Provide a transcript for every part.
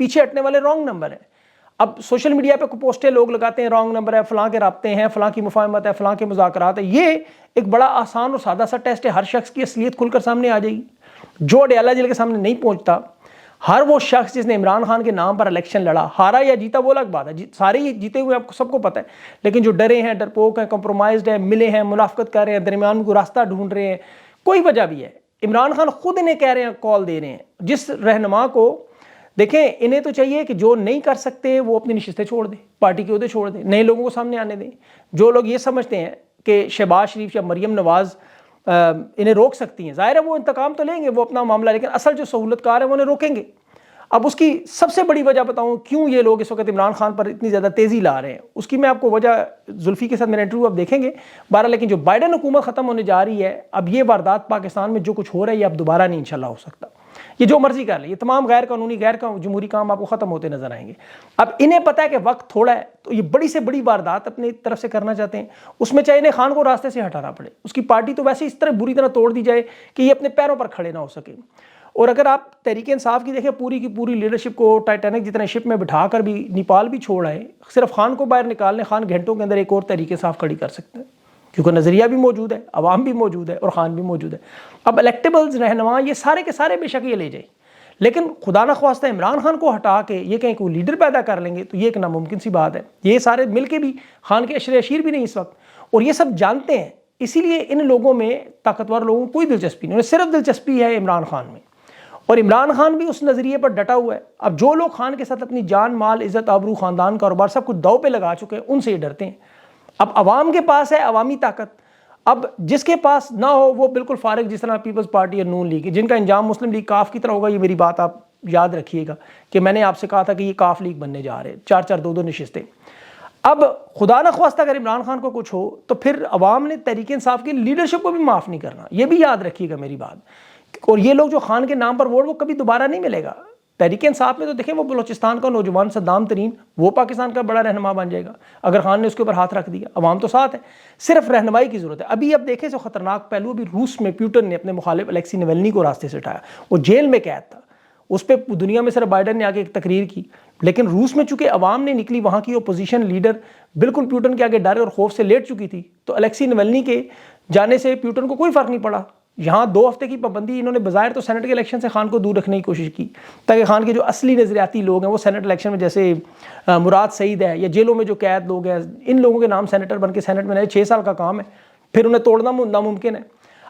پیچھے ہٹنے والے wrong number ہیں. اب سوشل میڈیا پہ پوسٹیں لوگ لگاتے ہیں رانگ نمبر ہے، فلاں کے رابطے ہیں، فلاں کی مفاہمت ہے، فلاں کے مذاکرات ہیں. یہ ایک بڑا آسان اور سادہ سا ٹیسٹ ہے، ہر شخص کی اصلیت کھل کر سامنے آ جائے گی. جو اڈیالہ جیل کے سامنے نہیں پہنچتا، ہر وہ شخص جس نے عمران خان کے نام پر الیکشن لڑا، ہارا یا جیتا وہ الگ بات ہے، سارے ہی جیتے ہوئے آپ کو سب کو پتہ ہے، لیکن جو ڈرے ہیں، ڈرپوک ہیں، کمپرومائزڈ ہیں، ملے ہیں، منافقت کر رہے ہیں، درمیان میں کوئی راستہ ڈھونڈ رہے ہیں، کوئی وجہ بھی ہے. عمران خان خود انہیں کہہ رہے ہیں، کال دے رہے ہیں جس رہنما کو. دیکھیں انہیں تو چاہیے کہ جو نہیں کر سکتے وہ اپنی نشستیں چھوڑ دیں، پارٹی کے عہدے چھوڑ دیں، نئے لوگوں کو سامنے آنے دیں. جو لوگ یہ سمجھتے ہیں کہ شہباز شریف یا مریم نواز انہیں روک سکتی ہیں، ظاہر ہے وہ انتقام تو لیں گے، وہ اپنا معاملہ، لیکن اصل جو سہولت کار ہے وہ انہیں روکیں گے. اب اس کی سب سے بڑی وجہ بتاؤں کیوں یہ لوگ اس وقت عمران خان پر اتنی زیادہ تیزی لا رہے ہیں، اس کی میں آپ کو وجہ زلفی کے ساتھ میرا انٹرویو آپ دیکھیں گے. بہرحال لیکن جو بائیڈن حکومت ختم ہونے جا رہی ہے، اب یہ واردات پاکستان میں جو کچھ ہو رہا ہے یہ اب دوبارہ نہیں انشاءاللہ ہو سکتا. یہ جو مرضی کر لیں، یہ تمام غیر قانونی غیر جمہوری کام آپ کو ختم ہوتے نظر آئیں گے. اب انہیں پتہ ہے کہ وقت تھوڑا ہے، تو یہ بڑی سے بڑی واردات اپنی طرف سے کرنا چاہتے ہیں. اس میں چاہے انہیں خان کو راستے سے ہٹانا پڑے، اس کی پارٹی تو ویسے اس طرح بری طرح توڑ دی جائے کہ یہ اپنے پیروں پر کھڑے نہ ہو سکے. اور اگر آپ تحریک انصاف کی دیکھیں، پوری کی پوری لیڈرشپ کو ٹائٹینک جتنے شپ میں بٹھا کر بھی نیپال بھی چھوڑ آئے، صرف خان کو باہر نکالنے، خان گھنٹوں کے اندر ایک اور تحریک انصاف کھڑی کر سکتے ہیں، کیونکہ نظریہ بھی موجود ہے، عوام بھی موجود ہے اور خان بھی موجود ہے. اب الیکٹیبلز، رہنما، یہ سارے کے سارے بے شک یہ لے جائیں، لیکن خدا نخواستہ عمران خان کو ہٹا کے یہ کہیں کوئی لیڈر پیدا کر لیں گے تو یہ ایک ناممکن سی بات ہے. یہ سارے مل کے بھی خان کے اشر اشیر بھی نہیں اس وقت، اور یہ سب جانتے ہیں. اسی لیے ان لوگوں میں، طاقتور لوگوں کو کوئی دلچسپی نہیں، انہیں صرف دلچسپی ہے عمران خان میں، اور عمران خان بھی اس نظریے پر ڈٹا ہوا ہے. اب جو لوگ خان کے ساتھ اپنی جان، مال، عزت، آبرو، خاندان، کاروبار سب کچھ داؤ پہ لگا چکے ہیں، ان سے یہ ڈرتے ہیں. اب عوام کے پاس ہے عوامی طاقت، اب جس کے پاس نہ ہو وہ بالکل فارغ، جس طرح پیپلز پارٹی اور نون لیگ، جن کا انجام مسلم لیگ کاف کی طرح ہوگا. یہ میری بات آپ یاد رکھیے گا کہ میں نے آپ سے کہا تھا کہ یہ کاف لیگ بننے جا رہے ہیں، 4-4 2-2 نشستیں. اب خدا نخواستہ اگر عمران خان کو کچھ ہو تو پھر عوام نے تحریک انصاف کی لیڈرشپ کو بھی معاف نہیں کرنا، یہ بھی یاد رکھیے گا میری بات. اور یہ لوگ جو خان کے نام پر ووٹ، وہ کبھی دوبارہ نہیں ملے گا. تحریک انصاف میں تو دیکھیں، وہ بلوچستان کا نوجوان صدام ترین، وہ پاکستان کا بڑا رہنما بن جائے گا اگر خان نے اس کے اوپر ہاتھ رکھ دیا. عوام تو ساتھ ہے، صرف رہنمائی کی ضرورت ہے. ابھی اب دیکھیں جو خطرناک پہلو، ابھی روس میں پیوٹن نے اپنے مخالف الیکسی نویلنی کو راستے سے اٹھایا، وہ جیل میں قید تھا. اس پہ دنیا میں صرف بائیڈن نے آگے ایک تقریر کی، لیکن روس میں چونکہ عوام نے نکلی، وہاں کی اپوزیشن لیڈر بالکل پیوٹن کے آگے ڈر اور خوف سے لیٹ چکی تھی، تو الیکسی نویلنی کے جانے سے پیوٹن کو کوئی فرق نہیں پڑا. یہاں 2 ہفتے کی پابندی انہوں نے بظاہر تو سینٹ کے الیکشن سے خان کو دور رکھنے کی کوشش کی، تاکہ خان کے جو اصلی نظریاتی لوگ ہیں وہ سینٹ الیکشن میں، جیسے مراد سعید ہے یا جیلوں میں جو قید لوگ ہیں، ان لوگوں کے نام سینیٹر بن کے سینٹ میں رہے. 6 سال کا کام ہے، پھر انہیں توڑنا ناممکن ہے.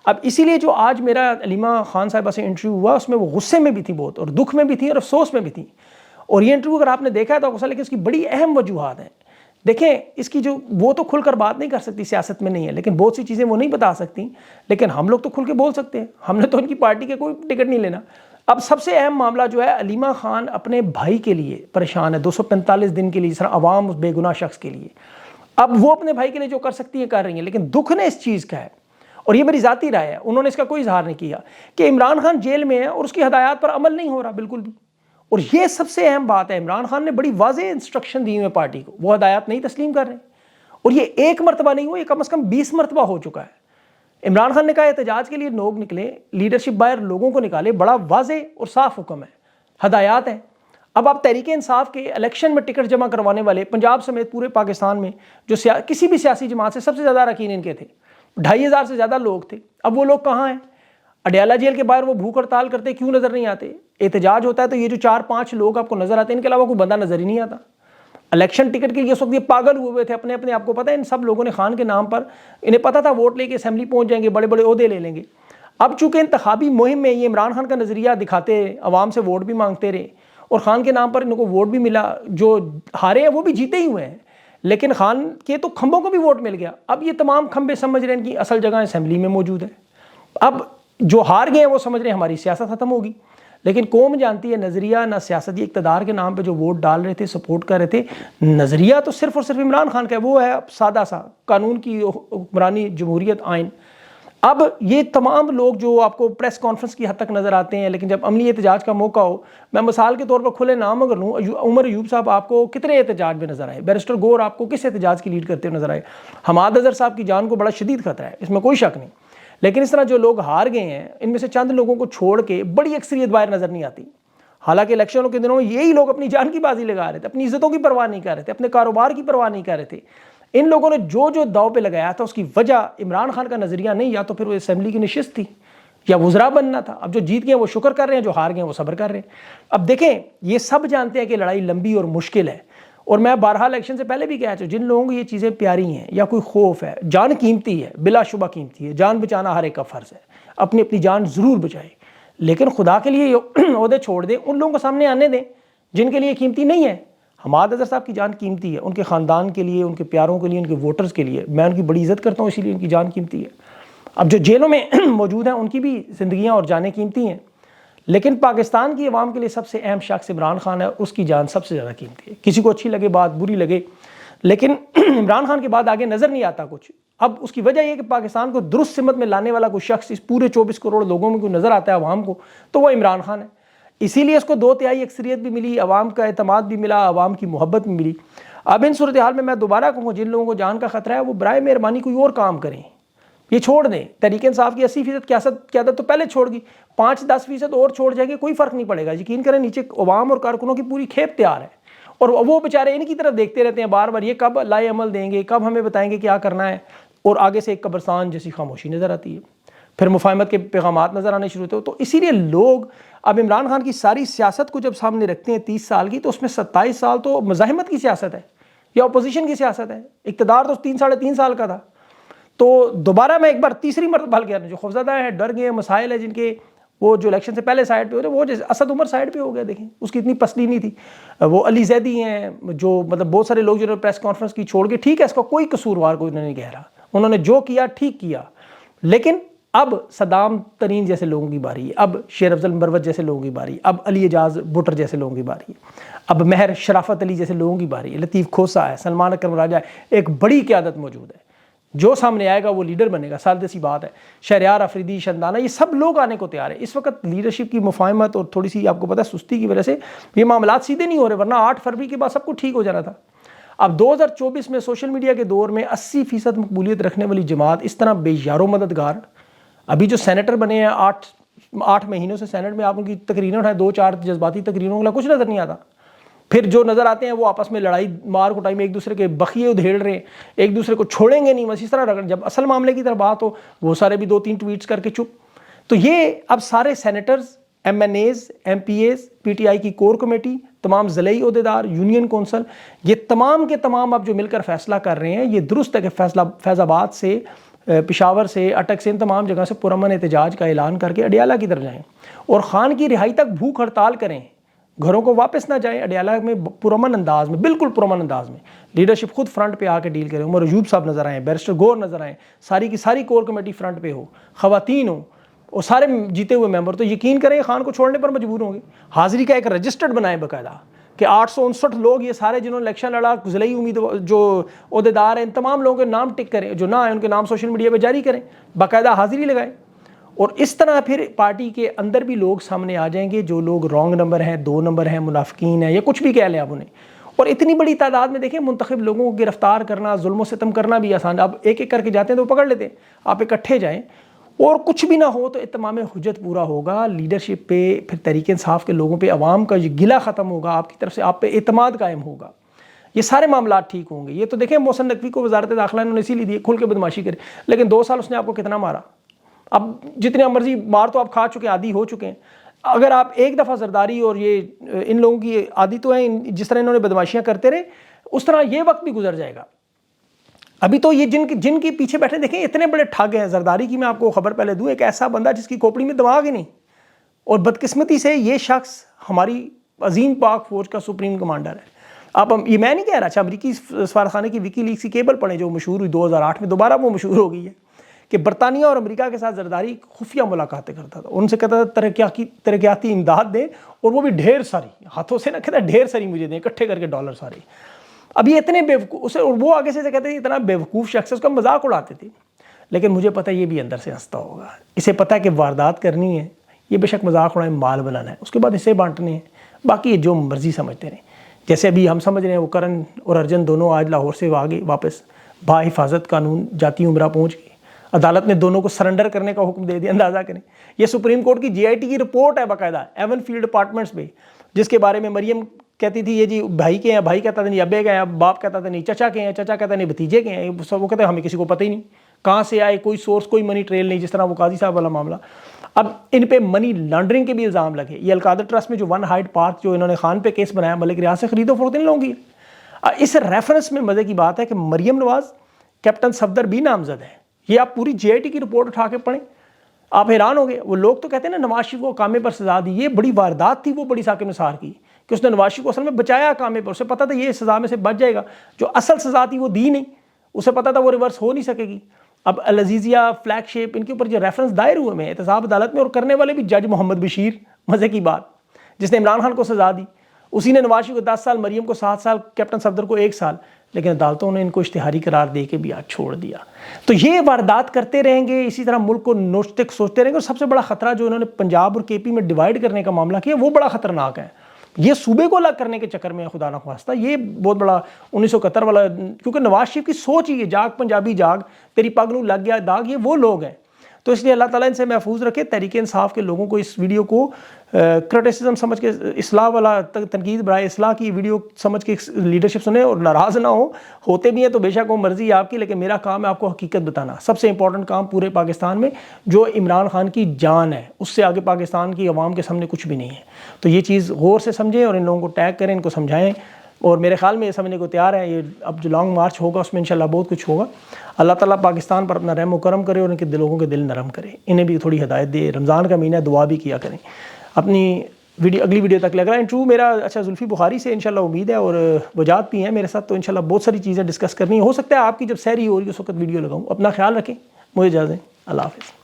اب اسی لیے جو آج میرا علیمہ خان صاحبہ سے انٹرویو ہوا، اس میں وہ غصے میں بھی تھی بہت، اور دکھ میں بھی تھی، اور افسوس میں بھی تھی. اور یہ انٹرویو اگر آپ نے دیکھا ہے تو غصہ، لیکن اس کی بڑی اہم وجوہات ہیں. دیکھیں اس کی جو، وہ تو کھل کر بات نہیں کر سکتی، سیاست میں نہیں ہے، لیکن بہت سی چیزیں وہ نہیں بتا سکتی، لیکن ہم لوگ تو کھل کے بول سکتے ہیں. ہم نے تو ان کی پارٹی کے کوئی ٹکٹ نہیں لینا. اب سب سے اہم معاملہ جو ہے، علیمہ خان اپنے بھائی کے لیے پریشان ہے 245 دن کے لیے، جس طرح عوام اس بے گناہ شخص کے لیے. اب وہ اپنے بھائی کے لیے جو کر سکتی ہیں کر رہی ہیں، لیکن دکھ نے اس چیز کا ہے، اور یہ میری ذاتی رائے ہے، انہوں نے اس کا کوئی اظہار نہیں کیا، کہ عمران خان جیل میں ہے اور اس کی ہدایات پر عمل نہیں ہو رہا بالکل بھی. اور یہ سب سے اہم بات ہے، عمران خان نے بڑی واضح انسٹرکشن دی ہوئی پارٹی کو، وہ ہدایات نہیں تسلیم کر رہے. اور یہ ایک مرتبہ نہیں ہوا، یہ کم از کم 20 مرتبہ ہو چکا ہے. عمران خان نے کہا احتجاج کے لیے لوگ نکلیں، لیڈرشپ باہر لوگوں کو نکالے، بڑا واضح اور صاف حکم ہے، ہدایات ہیں. اب آپ تحریک انصاف کے الیکشن میں ٹکٹ جمع کروانے والے پنجاب سمیت پورے پاکستان میں جو کسی بھی سیاسی جماعت سے سب سے زیادہ اراکین ان کے تھے، 2500 سے زیادہ لوگ تھے. اب وہ لوگ کہاں ہیں؟ اڈیالہ جیل کے باہر وہ بھوک ہڑتال کرتے کیوں نظر نہیں آتے؟ احتجاج ہوتا ہے تو یہ جو 4-5 لوگ آپ کو نظر آتے ہیں، ان کے علاوہ کوئی بندہ نظر ہی نہیں آتا. الیکشن ٹکٹ کے لیے اس وقت یہ پاگل ہوئے تھے اپنے آپ کو پتہ ہے، ان سب لوگوں نے خان کے نام پر، انہیں پتہ تھا ووٹ لے کے اسمبلی پہنچ جائیں گے، بڑے بڑے عہدے لے لیں گے. اب چونکہ انتخابی مہم میں یہ عمران خان کا نظریہ دکھاتے رہے، عوام سے ووٹ بھی مانگتے رہے، اور خان کے نام پر ان کو ووٹ بھی ملا، جو ہارے ہیں وہ بھی جیتے ہی ہوئے ہیں، لیکن خان کے تو کھمبوں کو بھی ووٹ مل گیا. اب یہ تمام کھمبے سمجھ رہے ہیں ان کی اصل جگہ اسمبلی میں موجود ہے. اب جو ہار گئے ہیں وہ سمجھ رہے ہیں ہماری سیاست ختم ہوگی، لیکن قوم جانتی ہے نظریہ نہ سیاست. یہ اقتدار کے نام پہ جو ووٹ ڈال رہے تھے، سپورٹ کر رہے تھے، نظریہ تو صرف اور صرف عمران خان کا ہے، وہ ہے سادہ سا قانون کی حکمرانی، جمہوریت، آئین. اب یہ تمام لوگ جو آپ کو پریس کانفرنس کی حد تک نظر آتے ہیں، لیکن جب عملی احتجاج کا موقع ہو، میں مثال کے طور پر کھلے نام اگر لوں، عمر ایوب صاحب آپ کو کتنے احتجاج میں نظر آئے، بیرسٹر گور آپ کو کس احتجاج کی لیڈ کرتے ہوئے نظر آئے، حماد اظہر صاحب کی جان کو بڑا شدید خطرہ ہے، اس میں کوئی شک نہیں. لیکن اس طرح جو لوگ ہار گئے ہیں، ان میں سے چند لوگوں کو چھوڑ کے بڑی اکثریت باہر نظر نہیں آتی. حالانکہ الیکشنوں کے دنوں میں یہی لوگ اپنی جان کی بازی لگا رہے تھے، اپنی عزتوں کی پرواہ نہیں کر رہے تھے، اپنے کاروبار کی پرواہ نہیں کر رہے تھے. ان لوگوں نے جو جو داؤ پہ لگایا تھا اس کی وجہ عمران خان کا نظریہ نہیں، یا تو پھر وہ اسمبلی کی نشست تھی یا وزراء بننا تھا. اب جو جیت گئے وہ شکر کر رہے ہیں، جو ہار گئے وہ صبر کر رہے ہیں. اب دیکھیں یہ سب جانتے ہیں کہ لڑائی لمبی اور مشکل ہے، اور میں بارہا الیکشن سے پہلے بھی کہا تھا، جن لوگوں کو یہ چیزیں پیاری ہیں یا کوئی خوف ہے، جان قیمتی ہے، بلا شبہ قیمتی ہے، جان بچانا ہر ایک کا فرض ہے، اپنی اپنی جان ضرور بچائے، لیکن خدا کے لیے عہدے چھوڑ دیں، ان لوگوں کو سامنے آنے دیں جن کے لیے قیمتی نہیں ہے. حماد اظہر صاحب کی جان قیمتی ہے، ان کے خاندان کے لیے، ان کے پیاروں کے لیے، ان کے ووٹرز کے لیے، میں ان کی بڑی عزت کرتا ہوں، اسی لیے ان کی جان قیمتی ہے. اب جو جیلوں میں موجود ہیں ان کی بھی زندگیاں اور جانیں قیمتی ہیں، لیکن پاکستان کی عوام کے لیے سب سے اہم شخص عمران خان ہے، اس کی جان سب سے زیادہ قیمتی ہے. کسی کو اچھی لگے بات، بری لگے، لیکن عمران خان کے بعد آگے نظر نہیں آتا کچھ. اب اس کی وجہ یہ کہ پاکستان کو درست سمت میں لانے والا کوئی شخص اس پورے 24 کروڑ لوگوں میں کوئی نظر آتا ہے عوام کو، تو وہ عمران خان ہے. اسی لیے اس کو 2/3 اکثریت بھی ملی، عوام کا اعتماد بھی ملا، عوام کی محبت بھی ملی. اب ان صورتحال میں دوبارہ کہوں، جن لوگوں کو جان کا خطرہ ہے وہ برائے مہربانی کوئی اور کام کریں، یہ چھوڑ دیں. تحریک انصاف کی 80% قیادت تو پہلے چھوڑ گئی، 5-10% اور چھوڑ جائے گی، کوئی فرق نہیں پڑے گا. یقین کریں نیچے عوام اور کارکنوں کی پوری کھیپ تیار ہے، اور وہ بیچارے ان کی طرف دیکھتے رہتے ہیں بار بار، یہ کب لائے عمل دیں گے، کب ہمیں بتائیں گے کیا کرنا ہے، اور آگے سے ایک قبرستان جیسی خاموشی نظر آتی ہے. پھر مفاہمت کے پیغامات نظر آنے شروع ہوتے ہو. تو اسی لیے لوگ اب عمران خان کی ساری سیاست کو جب سامنے رکھتے ہیں 30 سال کی، تو اس میں 27 سال تو مزاحمت کی سیاست ہے یا اپوزیشن کی سیاست ہے. اقتدار تو 3-3.5 سال کا تھا. تو دوبارہ میں ایک بار تیسری مرتبہ حل کیا، جو خوفزدہ ہیں، ڈر گئے، مسائل ہیں جن کے، وہ جو الیکشن سے پہلے سائڈ پہ ہوتے، وہ جیسے اسد عمر سائڈ پہ ہو گیا. دیکھیں اس کی اتنی پسلی نہیں تھی. وہ علی زیدی ہیں، جو مطلب بہت سارے لوگ جنہوں نے پریس کانفرنس کی چھوڑ کے، ٹھیک ہے اس کا کوئی قصوروار کوئی نہیں کہہ رہا، انہوں نے جو کیا ٹھیک کیا، لیکن اب صدام ترین جیسے لوگوں کی باری ہے، اب شیر افضل مروت جیسے لوگوں کی باری، اب علی اعجاز بٹر جیسے لوگوں کی باری ہے، اب مہر شرافت علی جیسے لوگوں کی باری ہے، لطیف کھوسا ہے، سلمان اکرم راجہ ہے. ایک بڑی قیادت موجود ہے، جو سامنے آئے گا وہ لیڈر بنے گا، سادہ سی بات ہے. شہریار افریدی، شندانہ، یہ سب لوگ آنے کو تیار ہیں. اس وقت لیڈرشپ کی مفاہمت اور تھوڑی سی آپ کو پتہ ہے سستی کی وجہ سے یہ معاملات سیدھے نہیں ہو رہے، ورنہ 8 فروری کے بعد سب کچھ ٹھیک ہو جانا تھا. اب 2024 میں سوشل میڈیا کے دور میں 80% مقبولیت رکھنے والی جماعت اس طرح بے یار و مددگار، ابھی جو سینیٹر بنے ہیں 8 مہینوں سے سینٹ میں، آپ ان کی تقریریں اٹھائیں، 2-4 جذباتی تقریروں کا کچھ نظر نہیں آتا. پھر جو نظر آتے ہیں وہ آپس میں لڑائی مار کٹائی میں ایک دوسرے کے بخیے ادھیڑ رہے ہیں، ایک دوسرے کو چھوڑیں گے نہیں، بس اس طرح رگڑ. جب اصل معاملے کی طرف بات ہو وہ سارے بھی 2-3 ٹویٹس کر کے چپ. تو یہ اب سارے senators, M N As, M P As, P T I کی کور کمیٹی، تمام ضلعی عہدیدار، یونین کونسل، یہ تمام کے تمام اب جو مل کر فیصلہ کر رہے ہیں، یہ درست ہے کہ فیض آباد سے، پشاور سے، اٹک سے، ان تمام جگہ سے پرامن احتجاج کا اعلان کر کے اڈیالہ کی طرف جائیں اور خان کی رہائی تک بھوک ہڑتال کریں، گھروں کو واپس نہ جائیں. اڈیالہ میں پرامن انداز میں، بالکل پرامن انداز میں لیڈرشپ خود فرنٹ پہ آ کے ڈیل کرے. عمر ایوب صاحب نظر آئیں، بیرسٹر گور نظر آئیں، ساری کی ساری کور کمیٹی فرنٹ پہ ہو، خواتین ہوں اور سارے جیتے ہوئے ممبر. تو یقین کریں خان کو چھوڑنے پر مجبور ہوں گے. حاضری کا ایک رجسٹرڈ بنائیں باقاعدہ کہ 859 لوگ یہ سارے جنہوں نے الیکشن لڑا، ضلعی امیدوار جو عہدیدار ہیں، ان تمام لوگوں کے نام ٹک کریں، جو نہ آئے ان کے نام سوشل میڈیا پہ جاری کریں، باقاعدہ حاضری لگائیں. اور اس طرح پھر پارٹی کے اندر بھی لوگ سامنے آ جائیں گے جو لوگ رانگ نمبر ہیں، 2 نمبر ہیں، منافقین ہیں، یا کچھ بھی کہہ لیں آپ انہیں. اور اتنی بڑی تعداد میں دیکھیں منتخب لوگوں کو گرفتار کرنا، ظلم و ستم کرنا بھی آسان. اب ایک ایک کر کے جاتے ہیں تو پکڑ لیتے ہیں. آپ اکٹھے جائیں اور کچھ بھی نہ ہو تو اتمام حجت پورا ہوگا، لیڈرشپ پہ، پھر تحریک انصاف کے لوگوں پہ، عوام کا یہ گلہ ختم ہوگا، آپ کی طرف سے آپ پہ اعتماد قائم ہوگا، یہ سارے معاملات ٹھیک ہوں گے. یہ تو دیکھیں محسن نقوی کو وزارت داخلہ انہوں نے اسی لیے دی کھل کے بدماشی کرے، لیکن 2 سال اس نے آپ کو کتنا مارا. اب جتنے مرضی مار تو آپ کھا چکے ہیں، عادی ہو چکے ہیں. اگر آپ ایک دفعہ زرداری اور یہ ان لوگوں کی عادی تو ہیں، جس طرح انہوں نے بدماشیاں کرتے رہے اس طرح یہ وقت بھی گزر جائے گا. ابھی تو یہ جن کے پیچھے بیٹھے دیکھیں اتنے بڑے ٹھگ ہیں. زرداری کی میں آپ کو خبر پہلے دوں، ایک ایسا بندہ جس کی کھوپڑی میں دماغ ہی نہیں، اور بدقسمتی سے یہ شخص ہماری عظیم پاک فوج کا سپریم کمانڈر ہے. آپ یہ میں نہیں کہہ رہا، اچھا امریکی سفارتخانے کی وکی لیکس کی کیبل پڑھیں جو مشہور ہوئی 2008 میں، دوبارہ وہ مشہور ہو گئی ہے کہ برطانیہ اور امریکہ کے ساتھ زرداری خفیہ ملاقاتیں کرتا تھا، ان سے کہتا تھا ترقیاتی امداد دیں، اور وہ بھی ڈھیر ساری، ہاتھوں سے نہ کہتا ڈھیر ساری مجھے دیں، اکٹھے کر کے ڈالر سارے. اب یہ اتنے بیوقوف، اور وہ آگے سے کہتے ہیں اتنا بیوقوف شخص ہے، اس کا مذاق اڑاتے تھے. لیکن مجھے پتہ یہ بھی اندر سے ہنستا ہوگا، اسے پتہ ہے کہ واردات کرنی ہے، یہ بے شک مذاق اڑائیں، مال بنانا ہے، اس کے بعد اسے بانٹنے ہیں، باقی یہ جو مرضی سمجھتے رہیں. جیسے ابھی ہم سمجھ رہے ہیں وہ کرن اور ارجن دونوں آج لاہور سے آگے واپس با حفاظت قانون جاتی عمرہ پہنچ گئے، عدالت نے دونوں کو سرنڈر کرنے کا حکم دے دیا. اندازہ کریں، یہ سپریم کورٹ کی جی آئی ٹی کی رپورٹ ہے باقاعدہ، ایون فیلڈ اپارٹمنٹس پہ. جس کے بارے میں مریم کہتی تھی یہ جی بھائی کے ہیں، بھائی کہتا تھا نہیں ابے کے ہیں، باپ کہتا تھا نہیں چچا کے ہیں، چچا کہتا نہیں بھتیجے کے ہیں، وہ کہتے ہیں ہمیں کسی کو پتہ ہی نہیں کہاں سے آئے، کوئی سورس کوئی منی ٹریل نہیں، جس طرح وہ قاضی صاحب والا معاملہ. اب ان پہ منی لانڈرنگ کے بھی الزام لگے. یہ القادر ٹرسٹ میں جو ون ہائیڈ پارک جو انہوں نے خان پہ کیس بنایا، ملک ریاض سے خرید و فروخت نہیں لوں گی. اس ریفرنس میں مزے کی بات ہے کہ مریم نواز کیپٹن صفدر بھی نامزد ہے. یہ آپ پوری جے آئی ٹی کی رپورٹ اٹھا کے پڑھیں، آپ حیران ہو گئے. وہ لوگ تو کہتے ہیں نا نواز شریف کو اقامے پر سزا دی، یہ بڑی واردات تھی وہ بڑی ثاقب نثار کی کہ اس نے نواز شریف کو اصل میں بچایا اقامے پر. اسے پتا تھا یہ سزا میں سے بچ جائے گا، جو اصل سزا تھی وہ دی نہیں، اسے پتا تھا وہ ریورس ہو نہیں سکے گی. اب العزیزیہ فلیگ شپ ان کے اوپر جو ریفرنس دائر ہوئے ہیں احتساب عدالت میں، اور کرنے والے بھی جج محمد بشیر، مزے کی بات، جس نے عمران خان کو سزا دی، اسی نے نواز شریف کو 10 سال، مریم کو 7 سال، کیپٹن صفدر کو 1 سال، لیکن عدالتوں نے ان کو اشتہاری قرار دے کے بھی آج چھوڑ دیا. تو یہ واردات کرتے رہیں گے، اسی طرح ملک کو نوچتے سوچتے رہیں گے. اور سب سے بڑا خطرہ جو انہوں نے پنجاب اور کے پی میں ڈیوائیڈ کرنے کا معاملہ کیا وہ بڑا خطرناک ہے. یہ صوبے کو الگ کرنے کے چکر میں خدا نہ خواستہ یہ بہت بڑا 1971 والا، کیونکہ نواز شریف کی سوچ ہی ہے جاگ پنجابی جاگ، تیری پگ نو لگ گیا داغ، یہ وہ لوگ ہیں. تو اس لیے اللہ تعالیٰ ان سے محفوظ رکھے. تحریک انصاف کے لوگوں کو اس ویڈیو کو کرٹیسزم سمجھ کے، اصلاح والا تنقید برائے اصلاح کی ویڈیو سمجھ کے لیڈرشپ سنیں اور ناراض نہ ہوتے بھی ہیں تو بے شک وہ مرضی آپ کی، لیکن میرا کام ہے آپ کو حقیقت بتانا. سب سے امپورٹنٹ کام پورے پاکستان میں جو عمران خان کی جان ہے، اس سے آگے پاکستان کی عوام کے سامنے کچھ بھی نہیں ہے. تو یہ چیز غور سے سمجھیں اور ان لوگوں کو ٹیگ کریں، ان کو سمجھائیں. اور میرے خیال میں یہ سمجھنے کو تیار ہے. یہ اب جو لانگ مارچ ہوگا اس میں انشاءاللہ بہت کچھ ہوگا. اللہ تعالیٰ پاکستان پر اپنا رحم و کرم کرے اور ان کے لوگوں کے دل نرم کرے، انہیں بھی تھوڑی ہدایت دے. رمضان کا مہینہ ہے، دعا بھی کیا کریں. اپنی اگلی ویڈیو تک لگ رہا ہے انٹرویو میرا اچھا زلفی بخاری سے انشاءاللہ امید ہے، اور وجاد بھی ہیں میرے ساتھ، تو انشاءاللہ بہت ساری چیزیں ڈسکس کرنی ہو سکتا ہے آپ کی جب سحری ہو رہی ہے اس وقت ویڈیو لگاؤں. اپنا خیال رکھیں، مجھے اجازت دیں. اللہ حافظ.